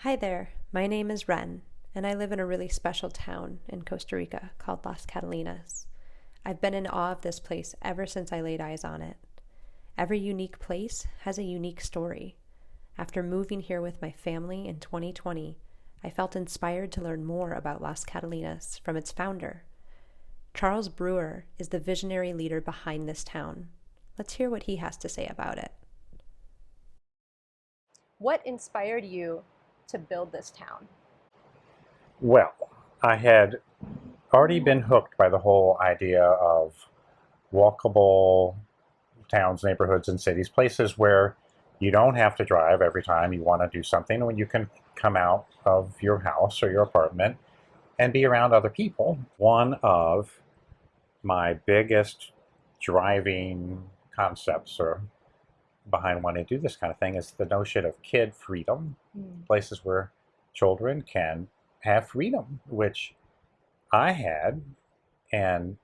Hi there, my name is Ren, and I live in a really special town in Costa Rica called Las Catalinas. I've been in awe of this place ever since I laid eyes on it. Every unique place has a unique story. After moving here with my family in 2020, I felt inspired to learn more about Las Catalinas from its founder. Charles Brewer is the visionary leader behind this town. Let's hear what he has to say about it. What inspired you to build this town? Well, I had already been hooked by the whole idea of walkable towns, neighborhoods, and cities, places where you don't have to drive every time you want to do something, when you can come out of your house or your apartment and be around other people. One of my biggest driving concepts or behind wanting to do this kind of thing is the notion of kid freedom, places where children can have freedom, which I had, and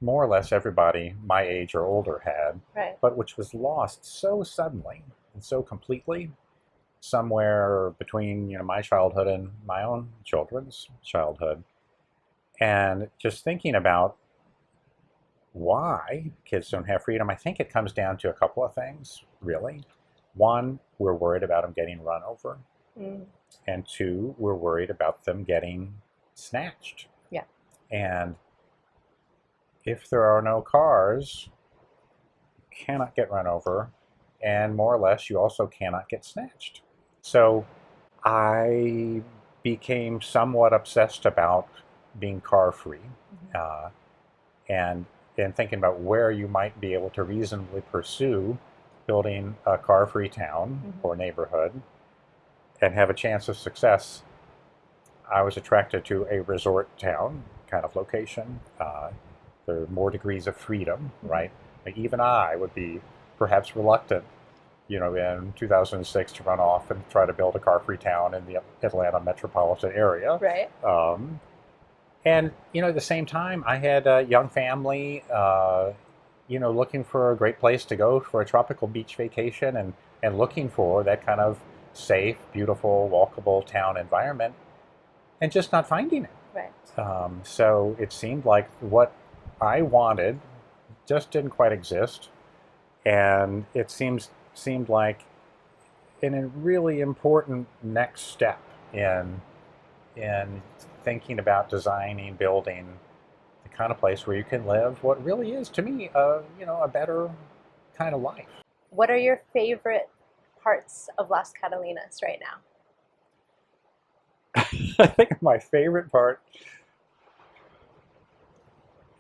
more or less everybody my age or older had, Right. but which was lost so suddenly and so completely somewhere between my childhood and my own children's childhood. And just thinking about why kids don't have freedom, I think it comes down to a couple of things, really. One, we're worried about them getting run over. And two, we're worried about them getting snatched. Yeah. And if there are no cars, you cannot get run over, and more or less you also cannot get snatched. So I became somewhat obsessed about being car free, and thinking about where you might be able to reasonably pursue building a car free town or neighborhood and have a chance of success. I was attracted to a resort town kind of location. There are more degrees of freedom, right? Like even I would be perhaps reluctant, in 2006 to run off and try to build a car-free town in the Atlanta metropolitan area. Right. And, at the same time, I had a young family, looking for a great place to go for a tropical beach vacation and looking for that kind of safe, beautiful, walkable town environment and just not finding it. Right. So it seemed like what I wanted just didn't quite exist. And it seemed like a really important next step in thinking about designing, building the kind of place where you can live what really is, to me, a better kind of life. What are your favorite parts of Las Catalinas right now? I think my favorite part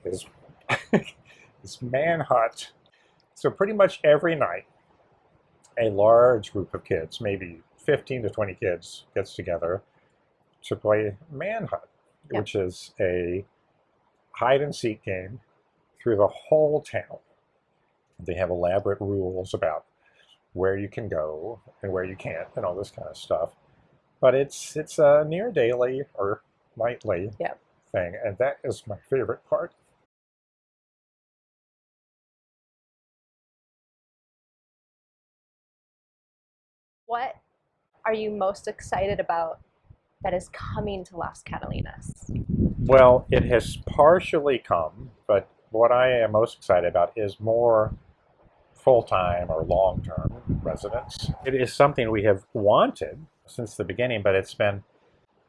is this manhunt. So pretty much every night, a large group of kids, maybe 15 to 20 kids, gets together to play manhunt, which is a hide and seek game through the whole town. They have elaborate rules about where you can go and where you can't and all this kind of stuff. But it's a near daily or nightly thing, and that is my favorite part. What are you most excited about that is coming to Las Catalinas? Well, it has partially come, but what I am most excited about is more full-time or long-term residents. It is something we have wanted since the beginning, but it's been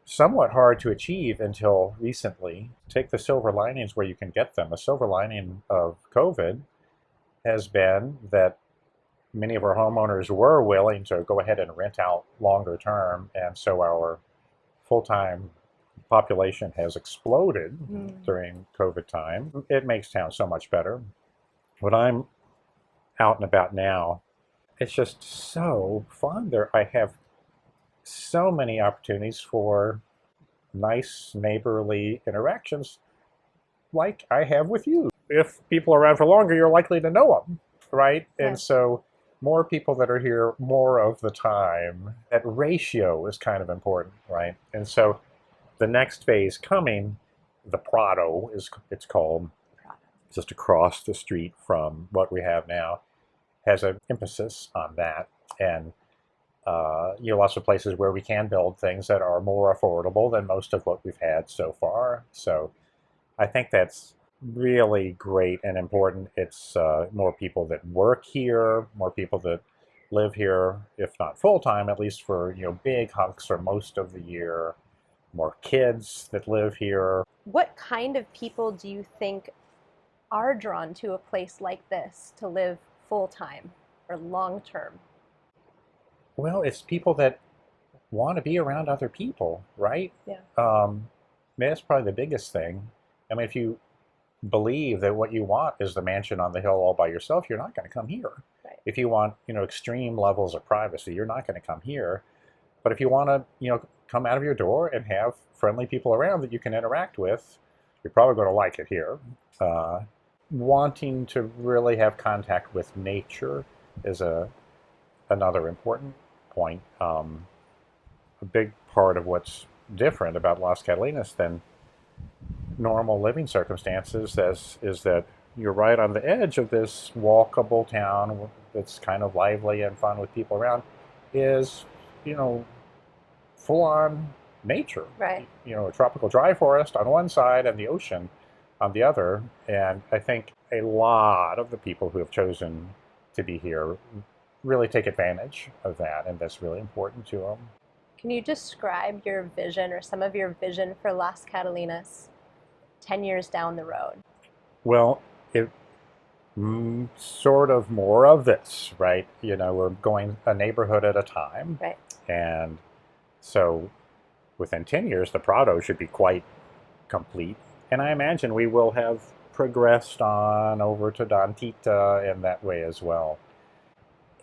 somewhat hard to achieve until recently. Take the silver linings where you can get them. A silver lining of COVID has been that many of our homeowners were willing to go ahead and rent out longer term, and so our full-time population has exploded during COVID time. It makes town so much better. When I'm out and about now, it's just so fun. I have so many opportunities for nice neighborly interactions like I have with you. If people are around for longer, you're likely to know them, right? Yeah. And so more people that are here more of the time, that ratio is kind of important, right? And so the next phase coming, the Prado it's called, just across the street from what we have now, has an emphasis on that. And lots of places where we can build things that are more affordable than most of what we've had so far. So I think that's really great and important. It's more people that work here, more people that live here, if not full time, at least for big hunks or most of the year. More kids that live here. What kind of people do you think are drawn to a place like this to live full time or long term? Well, it's people that want to be around other people, right? Yeah. That's probably the biggest thing. I mean, if you believe that what you want is the mansion on the hill all by yourself, you're not going to come here. Right. If you want, extreme levels of privacy, you're not going to come here. But if you want to, come out of your door and have friendly people around that you can interact with, you're probably going to like it here. Wanting to really have contact with nature is another important point. A big part of what's different about Las Catalinas than normal living circumstances is that you're right on the edge of this walkable town that's kind of lively and fun with people around, is, full-on nature. Right. A tropical dry forest on one side and the ocean on the other. And I think a lot of the people who have chosen to be here really take advantage of that, and that's really important to them. Can you describe your vision or some of your vision for Las Catalinas 10 years down the road? Well, it sort of more of this, right? We're going a neighborhood at a time. Right. And so within 10 years, the Prado should be quite complete. And I imagine we will have progressed on over to Dantita in that way as well.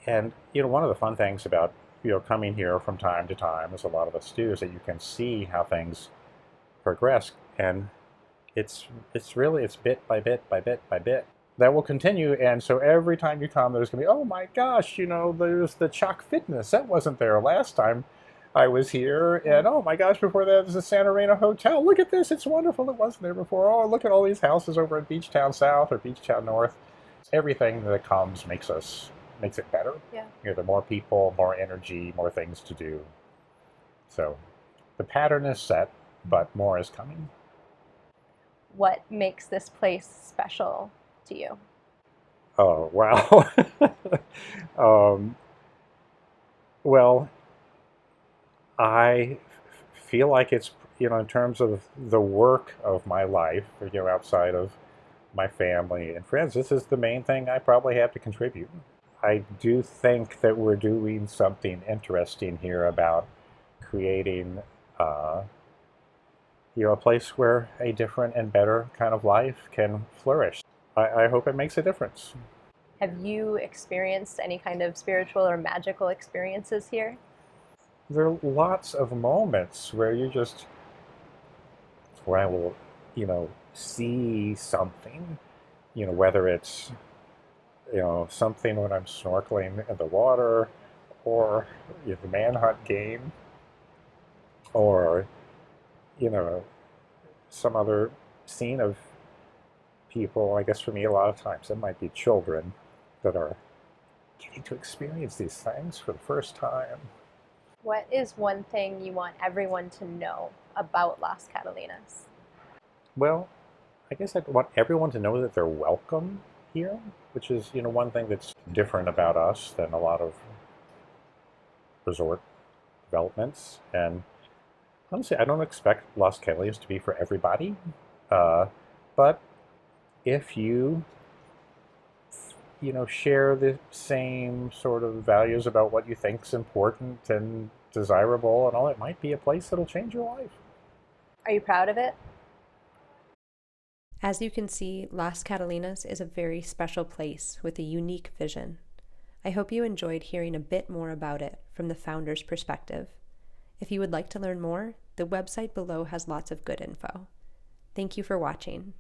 And, one of the fun things about, coming here from time to time, as a lot of us do, is that you can see how things progress. And it's bit by bit by bit by bit. That will continue. And so every time you come, there's going to be, oh my gosh, there's the Chalk Fitness. That wasn't there last time I was here. And oh my gosh, before that, there's the Santa Rena Hotel. Look at this. It's wonderful. It wasn't there before. Oh, look at all these houses over at Beach Town South or Beach Town North. Everything that comes makes it better. Yeah. There are more people, more energy, more things to do. So the pattern is set, but more is coming. What makes this place special to you? Oh, wow. Well, I feel like it's, in terms of the work of my life, outside of my family and friends, this is the main thing I probably have to contribute. I do think that we're doing something interesting here about creating, a place where a different and better kind of life can flourish. I hope it makes a difference. Have you experienced any kind of spiritual or magical experiences here? There are lots of moments where where I will, see something, whether it's, something when I'm snorkeling in the water, or the manhunt game, or, some other scene of people. I guess for me, a lot of times it might be children that are getting to experience these things for the first time. What is one thing you want everyone to know about Las Catalinas? Well, I guess I'd want everyone to know that they're welcome here, which is, one thing that's different about us than a lot of resort developments. And honestly, I don't expect Las Catalinas to be for everybody. But if you, share the same sort of values about what you think's important and desirable and all, it might be a place that'll change your life. Are you proud of it? As you can see, Las Catalinas is a very special place with a unique vision. I hope you enjoyed hearing a bit more about it from the founder's perspective. If you would like to learn more, the website below has lots of good info. Thank you for watching.